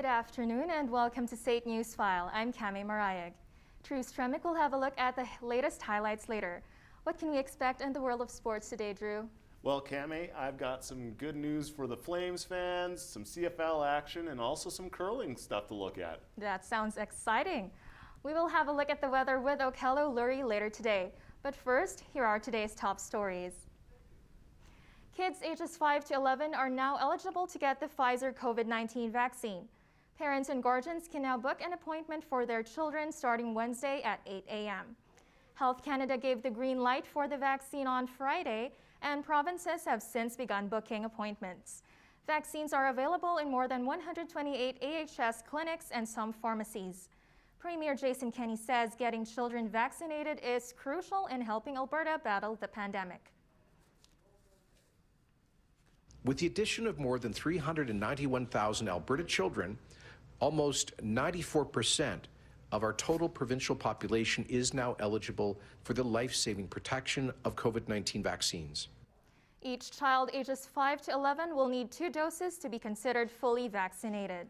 Good afternoon and welcome to State News File. I'm Cami Marayag. Drew Stremick will have a look at the latest highlights later. What can we expect in the world of sports today, Drew? Well, Cami, I've got some good news for the Flames fans, some CFL action, and also some curling stuff to look at. That sounds exciting. We will have a look at the weather with Okello Lurie later today. But first, here are today's top stories. Kids ages 5 to 11 are now eligible to get the Pfizer COVID-19 vaccine. Parents and guardians can now book an appointment for their children starting Wednesday at 8 a.m. Health Canada gave the green light for the vaccine on Friday, and provinces have since begun booking appointments. Vaccines are available in more than 128 AHS clinics and some pharmacies. Premier Jason Kenney says getting children vaccinated is crucial in helping Alberta battle the pandemic. With the addition of more than 391,000 Alberta children, almost 94% of our total provincial population is now eligible for the life-saving protection of COVID-19 vaccines. Each child ages 5 to 11 will need 2 doses to be considered fully vaccinated.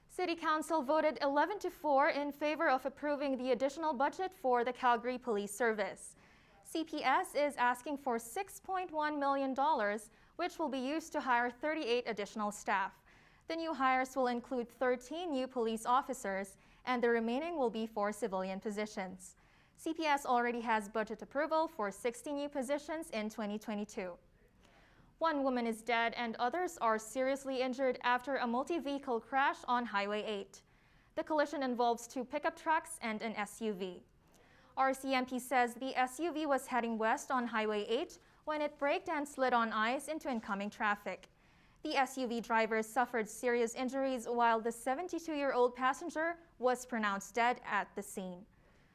City Council voted 11-4 in favor of approving the additional budget for the Calgary Police Service. CPS is asking for $6.1 million, which will be used to hire 38 additional staff. The new hires will include 13 new police officers, and the remaining will be for civilian positions. CPS already has budget approval for 60 new positions in 2022. One woman is dead and others are seriously injured after a multi-vehicle crash on Highway 8. The collision involves 2 pickup trucks and an SUV. RCMP says the SUV was heading west on Highway 8 when it braked and slid on ice into incoming traffic. The SUV driver suffered serious injuries while the 72-year-old passenger was pronounced dead at the scene.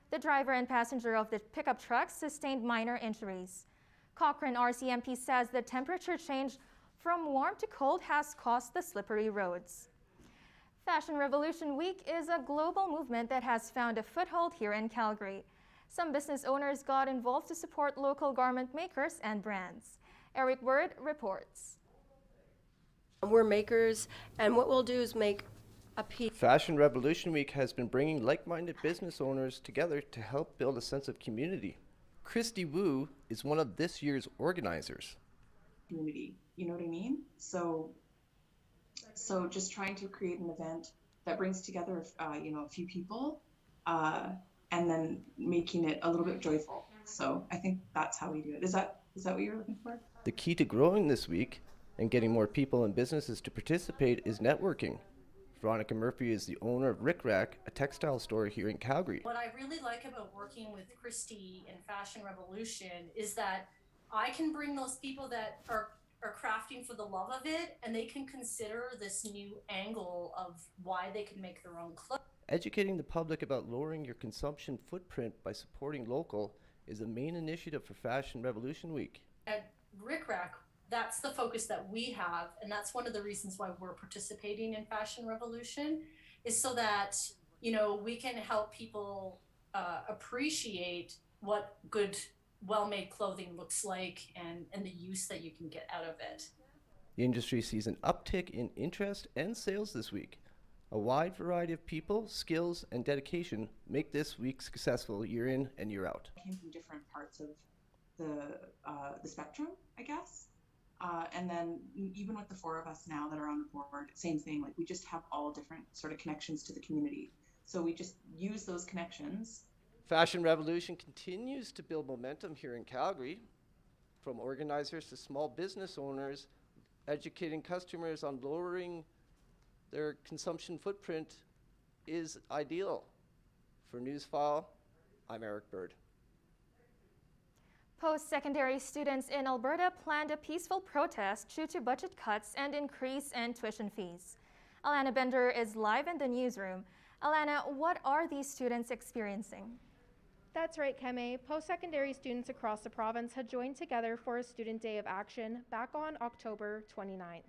The driver and passenger of the pickup truck sustained minor injuries. Cochrane RCMP says the temperature change from warm to cold has caused the slippery roads. Fashion Revolution Week is a global movement that has found a foothold here in Calgary. Some business owners got involved to support local garment makers and brands. Eric Word reports. We're makers, and what we'll do is make a piece. Fashion Revolution Week has been bringing like-minded business owners together to help build a sense of community. Christy Wu is one of this year's organizers. Community, you know what I mean? So just trying to create an event that brings together, a few people, and then making it a little bit joyful. So I think that's how we do it. Is that what you're looking for? The key to growing this week and getting more people and businesses to participate is networking. Veronica Murphy is the owner of Rick Rack, a textile store here in Calgary. What I really like about working with Christy in Fashion Revolution is that I can bring those people that are crafting for the love of it, and they can consider this new angle of why they can make their own clothes. Educating the public about lowering your consumption footprint by supporting local is the main initiative for Fashion Revolution Week. At Rick Rack, that's the focus that we have, and that's one of the reasons why we're participating in Fashion Revolution, is so that, we can help people appreciate what good, well-made clothing looks like and the use that you can get out of it. The industry sees an uptick in interest and sales this week. A wide variety of people, skills, and dedication make this week successful year in and year out. I came from different parts of the spectrum, I guess. And then even with the 4 of us now that are on the board, same thing, like we just have all different sort of connections to the community. So we just use those connections. Fashion Revolution continues to build momentum here in Calgary. From organizers to small business owners, educating customers on lowering their consumption footprint is ideal. For Newsfile, I'm Eric Bird. Post-secondary students in Alberta planned a peaceful protest due to budget cuts and increase in tuition fees. Alana Bender is live in the newsroom. Alana, what are these students experiencing? That's right, Keme. Post-secondary students across the province had joined together for a Student Day of Action back on October 29th.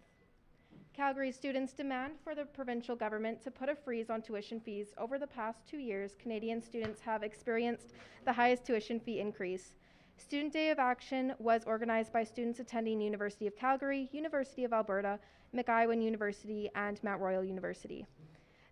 Calgary students demand for the provincial government to put a freeze on tuition fees. Over the past 2 years, Canadian students have experienced the highest tuition fee increase. Student Day of Action was organized by students attending University of Calgary, University of Alberta, McIwan University, and Mount Royal University.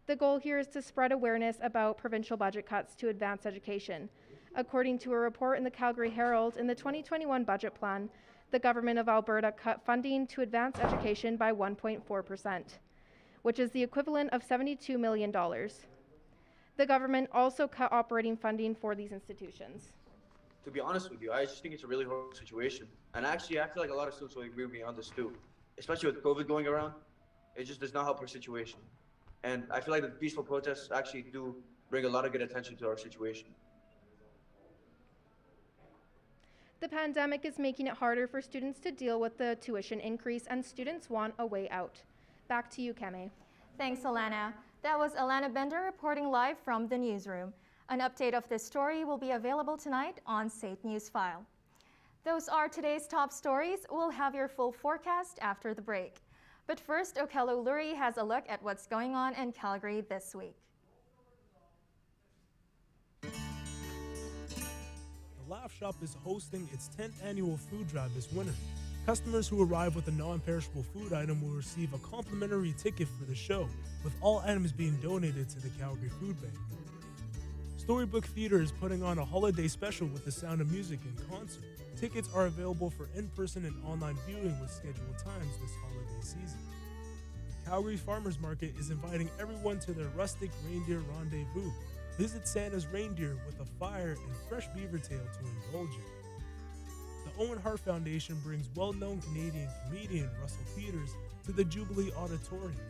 The goal here is to spread awareness about provincial budget cuts to advance education. According to a report in the Calgary Herald, in the 2021 budget plan, the government of Alberta cut funding to advance education by 1.4%, which is the equivalent of $72 million. The government also cut operating funding for these institutions. To be honest with you, I just think it's a really horrible situation. And actually, I feel like a lot of students will agree with me on this too. Especially with COVID going around, it just does not help our situation. And I feel like the peaceful protests actually do bring a lot of good attention to our situation. The pandemic is making it harder for students to deal with the tuition increase, and students want a way out. Back to you, Keme. Thanks, Alana. That was Alana Bender reporting live from the newsroom. An update of this story will be available tonight on SAIT News File. Those are today's top stories. We'll have your full forecast after the break. But first, Okello Lurie has a look at what's going on in Calgary this week. The Laugh Shop is hosting its 10th annual food drive this winter. Customers who arrive with a non-perishable food item will receive a complimentary ticket for the show, with all items being donated to the Calgary Food Bank. Storybook Theater is putting on a holiday special with The Sound of Music in concert. Tickets are available for in-person and online viewing with scheduled times this holiday season. Calgary Farmers Market is inviting everyone to their rustic reindeer rendezvous. Visit Santa's reindeer with a fire and fresh beaver tail to indulge in. The Owen Hart Foundation brings well-known Canadian comedian Russell Peters to the Jubilee Auditorium.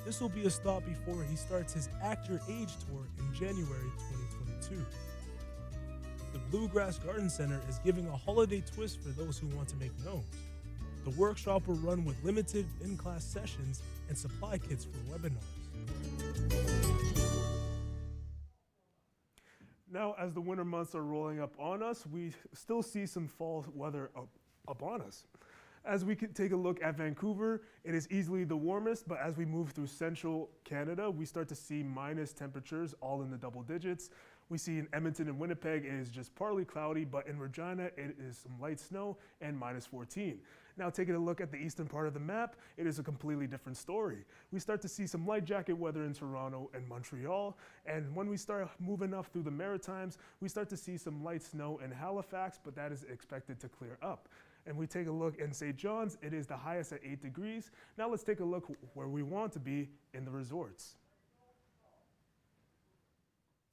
This will be a stop before he starts his Act Your Age tour in January 2022. The Bluegrass Garden Center is giving a holiday twist for those who want to make gnomes. The workshop will run with limited in-class sessions and supply kits for webinars. Now, as the winter months are rolling up on us, we still see some fall weather up on us. As we can take a look at Vancouver, it is easily the warmest, but as we move through central Canada, we start to see minus temperatures all in the double digits. We see in Edmonton and Winnipeg, it is just partly cloudy, but in Regina, it is some light snow and minus 14. Now, taking a look at the eastern part of the map, it is a completely different story. We start to see some light jacket weather in Toronto and Montreal, and when we start moving up through the Maritimes, we start to see some light snow in Halifax, but that is expected to clear up. And we take a look in St. John's, it is the highest at 8 degrees. Now let's take a look where we want to be in the resorts.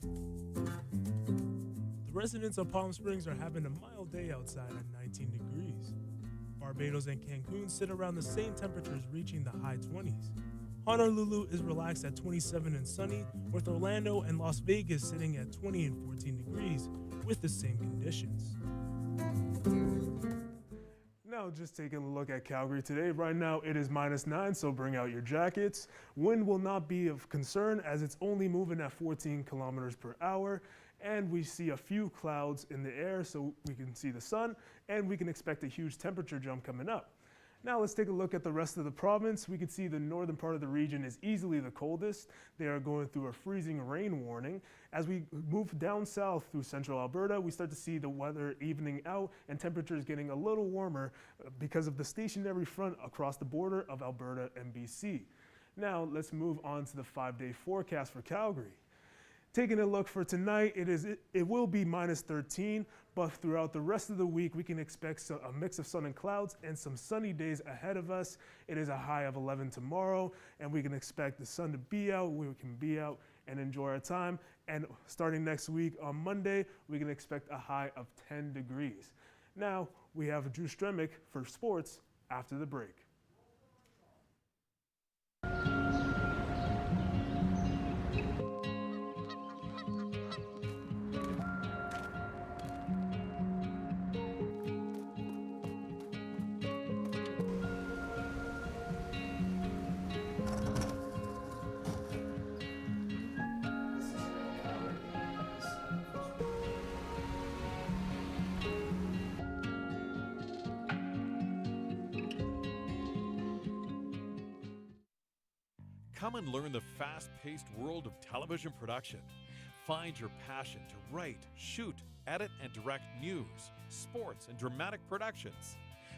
The residents of Palm Springs are having a mild day outside at 19 degrees. Barbados and Cancun sit around the same temperatures, reaching the high 20s. Honolulu is relaxed at 27 and sunny, with Orlando and Las Vegas sitting at 20 and 14 degrees with the same conditions. Now just taking a look at Calgary today. Right now it is -9, so bring out your jackets. Wind will not be of concern as it's only moving at 14 kilometers per hour. And we see a few clouds in the air so we can see the sun, and we can expect a huge temperature jump coming up. Now let's take a look at the rest of the province. We can see the northern part of the region is easily the coldest. They are going through a freezing rain warning. As we move down south through central Alberta, we start to see the weather evening out and temperatures getting a little warmer because of the stationary front across the border of Alberta and BC. Now let's move on to the 5-day forecast for Calgary. Taking a look for tonight, it will be -13, but throughout the rest of the week, we can expect a mix of sun and clouds and some sunny days ahead of us. It is a high of 11 tomorrow, and we can expect the sun to be out. We can be out and enjoy our time. And starting next week on Monday, we can expect a high of 10 degrees. Now, we have Drew Stremick for sports after the break. Come and learn the fast-paced world of television production. Find your passion to write, shoot, edit and direct news, sports, and dramatic productions.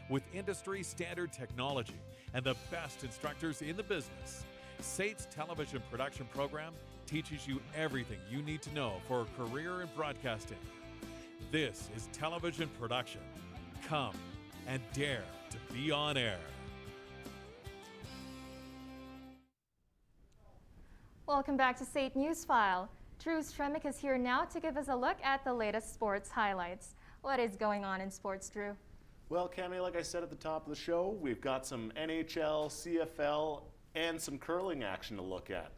With industry standard technology and the best instructors in the business, SAIT's television production program teaches you everything you need to know for a career in broadcasting. This is television production. Come and dare to be on air. Welcome back to SAIT News File. Drew Stremick is here now to give us a look at the latest sports highlights. What is going on in sports, Drew? Well, Cami, like I said at the top of the show, we've got some NHL, CFL, and some curling action to look at.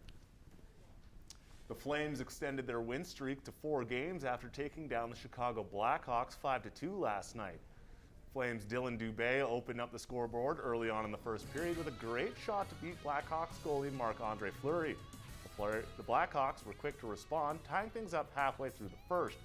The Flames extended their win streak to 4 games after taking down the Chicago Blackhawks 5-2 last night. Flames' Dylan Dubé opened up the scoreboard early on in the first period with a great shot to beat Blackhawks goalie Marc-Andre Fleury. The Blackhawks were quick to respond, tying things up halfway through the first.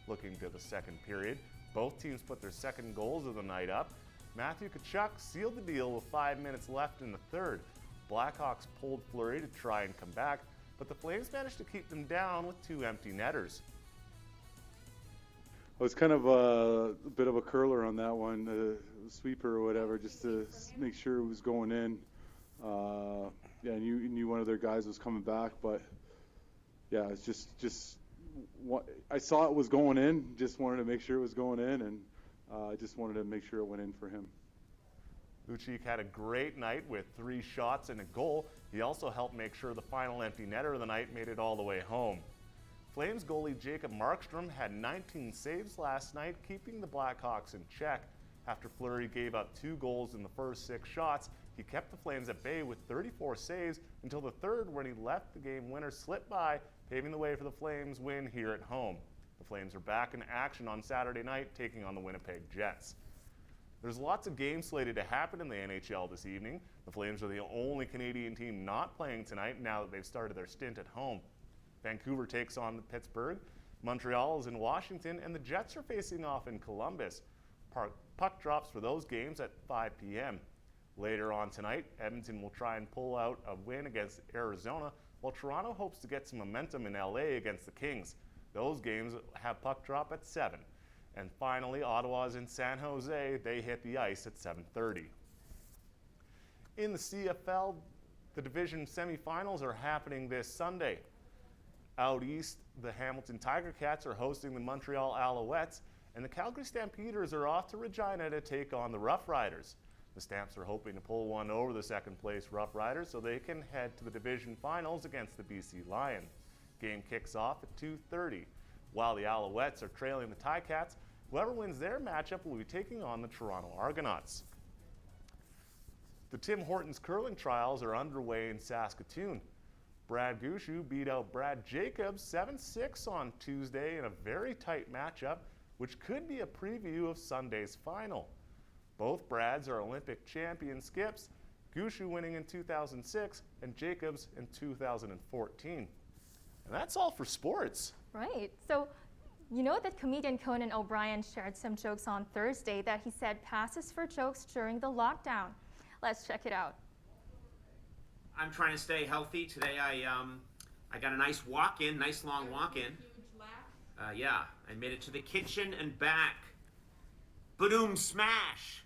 Looking to the second period, both teams put their second goals of the night up. Matthew Tkachuk sealed the deal with 5 minutes left in the third. Blackhawks pulled Fleury to try and come back, but the Flames managed to keep them down with 2 empty netters. I was kind of a bit of a curler on that one, sweeper or whatever, just to make sure it was going in. Yeah, I knew one of their guys was coming back, but yeah, it's just I saw it was going in, just wanted to make sure it was going in, and I just wanted to make sure it went in for him. Lucic had a great night with 3 shots and a goal. He also helped make sure the final empty netter of the night made it all the way home. Flames goalie Jacob Markstrom had 19 saves last night, keeping the Blackhawks in check. After Fleury gave up 2 goals in the first 6 shots, he kept the Flames at bay with 34 saves until the third, when he let the game winner slip by, paving the way for the Flames' win here at home. The Flames are back in action on Saturday night, taking on the Winnipeg Jets. There's lots of games slated to happen in the NHL this evening. The Flames are the only Canadian team not playing tonight now that they've started their stint at home. Vancouver takes on Pittsburgh, Montreal is in Washington, and the Jets are facing off in Columbus. Puck drops for those games at 5 p.m. Later on tonight, Edmonton will try and pull out a win against Arizona, while Toronto hopes to get some momentum in LA against the Kings. Those games have puck drop at 7. And finally, Ottawa's in San Jose. They hit the ice at 7:30. In the CFL, the division semifinals are happening this Sunday. Out east, the Hamilton Tiger Cats are hosting the Montreal Alouettes, and the Calgary Stampeders are off to Regina to take on the Rough Riders. The Stamps are hoping to pull one over the second-place Rough Riders so they can head to the division finals against the BC Lions. Game kicks off at 2:30. While the Alouettes are trailing the Ticats, whoever wins their matchup will be taking on the Toronto Argonauts. The Tim Hortons curling trials are underway in Saskatoon. Brad Gushu beat out Brad Jacobs 7-6 on Tuesday in a very tight matchup, which could be a preview of Sunday's final. Both Brads are Olympic champion skips, Gushu winning in 2006 and Jacobs in 2014. And that's all for sports. Right. So, you know that comedian Conan O'Brien shared some jokes on Thursday that he said passes for jokes during the lockdown. Let's check it out. I'm trying to stay healthy. Today I got a nice walk-in, nice long walk-in. Yeah, I made it to the kitchen and back. Ba-doom smash.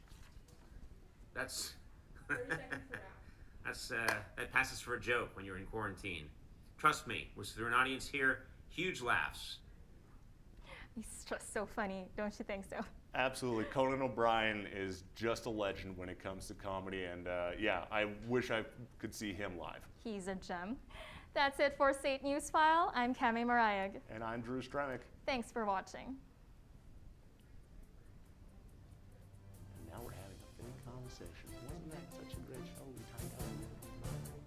That's that passes for a joke when you're in quarantine. Trust me, was there an audience here? Huge laughs. He's just so funny, don't you think so? Absolutely. Conan O'Brien is just a legend when it comes to comedy, and yeah, I wish I could see him live. He's a gem. That's it for SAIT News File. I'm Cami Mariag. And I'm Drew Stremick. Thanks for watching. And now we're having a big conversation. Wasn't that such a great show? We timed out.